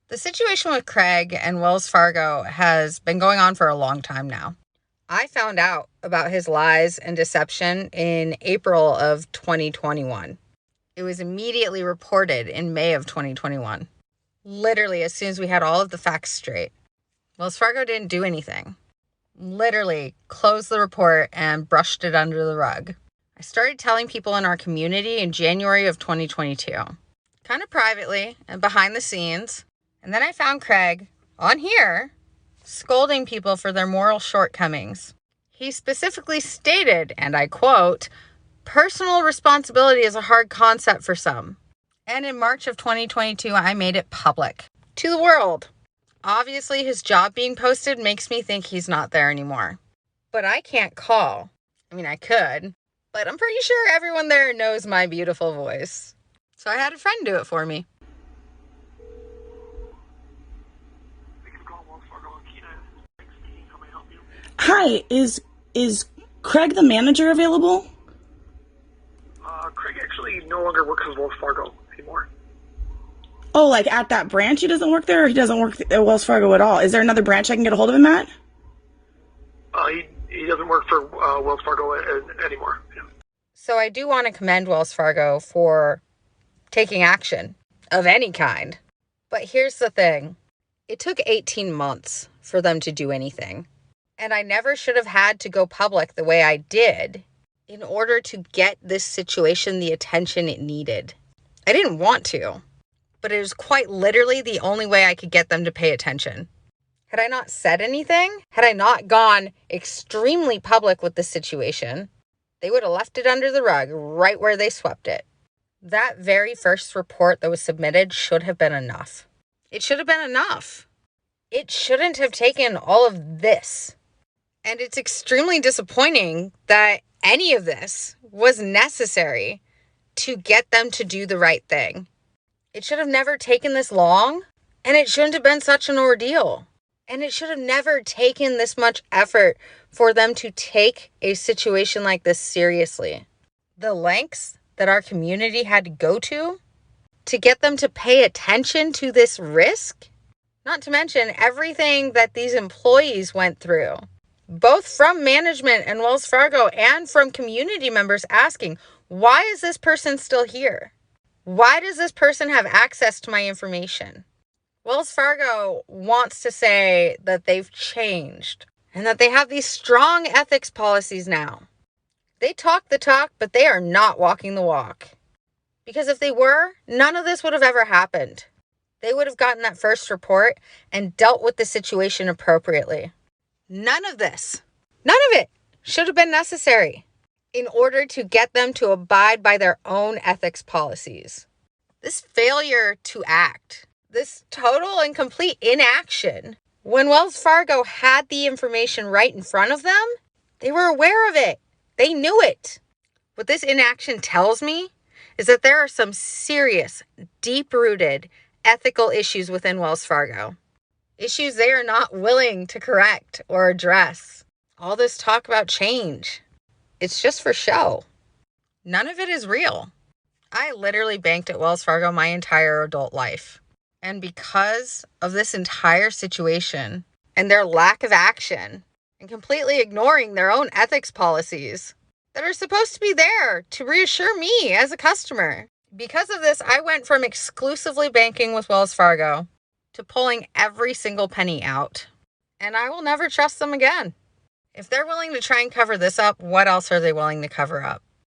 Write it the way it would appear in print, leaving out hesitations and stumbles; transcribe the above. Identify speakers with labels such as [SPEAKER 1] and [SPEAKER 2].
[SPEAKER 1] The situation with Craig and Wells Fargo has been going on for a long time now. I found out about his lies and deception in April of 2021. It was immediately reported in May of 2021. Literally, as soon as we had all of the facts straight. Wells Fargo didn't do anything. Literally closed the report and brushed it under the rug. I started telling people in our community in January of 2022, kind of privately and behind the scenes. And then I found Craig on here scolding people for their moral shortcomings. He specifically stated, and I quote, "Personal responsibility is a hard concept for some." And in March of 2022, I made it public to the world. Obviously, his job being posted makes me think he's not there anymore. But I can't call. I mean, I could, but I'm pretty sure everyone there knows my beautiful voice. So I had a friend do it for me.
[SPEAKER 2] Hi, is Craig the manager available?
[SPEAKER 3] Craig actually no longer works with Wells Fargo anymore.
[SPEAKER 2] Oh, like at that branch he doesn't work there, or he doesn't work at Wells Fargo at all? Is there another branch I can get a hold of him at?
[SPEAKER 3] He doesn't work for Wells Fargo anymore. Yeah.
[SPEAKER 1] So I do want to commend Wells Fargo for taking action of any kind. But here's the thing. It took 18 months for them to do anything. And I never should have had to go public the way I did in order to get this situation the attention it needed. I didn't want to, but it was quite literally the only way I could get them to pay attention. Had I not said anything, had I not gone extremely public with the situation, they would have left it under the rug right where they swept it. That very first report that was submitted should have been enough. It should have been enough. It shouldn't have taken all of this. And it's extremely disappointing that any of this was necessary to get them to do the right thing. It should have never taken this long, and it shouldn't have been such an ordeal. And it should have never taken this much effort for them to take a situation like this seriously. The lengths that our community had to go to get them to pay attention to this risk, not to mention everything that these employees went through, both from management and Wells Fargo and from community members asking, why is this person still here? Why does this person have access to my information? Wells Fargo wants to say that they've changed and that they have these strong ethics policies now. They talk the talk, but they are not walking the walk. Because if they were, none of this would have ever happened. They would have gotten that first report and dealt with the situation appropriately. None of this, none of it should have been necessary in order to get them to abide by their own ethics policies. This failure to act, this total and complete inaction, when Wells Fargo had the information right in front of them, they were aware of it. They knew it. What this inaction tells me is that there are some serious, deep-rooted ethical issues within Wells Fargo. Issues they are not willing to correct or address. All this talk about change, it's just for show. None of it is real. I literally banked at Wells Fargo my entire adult life. And because of this entire situation and their lack of action and completely ignoring their own ethics policies that are supposed to be there to reassure me as a customer, because of this, I went from exclusively banking with Wells Fargo to pulling every single penny out. And I will never trust them again. If they're willing to try and cover this up, what else are they willing to cover up?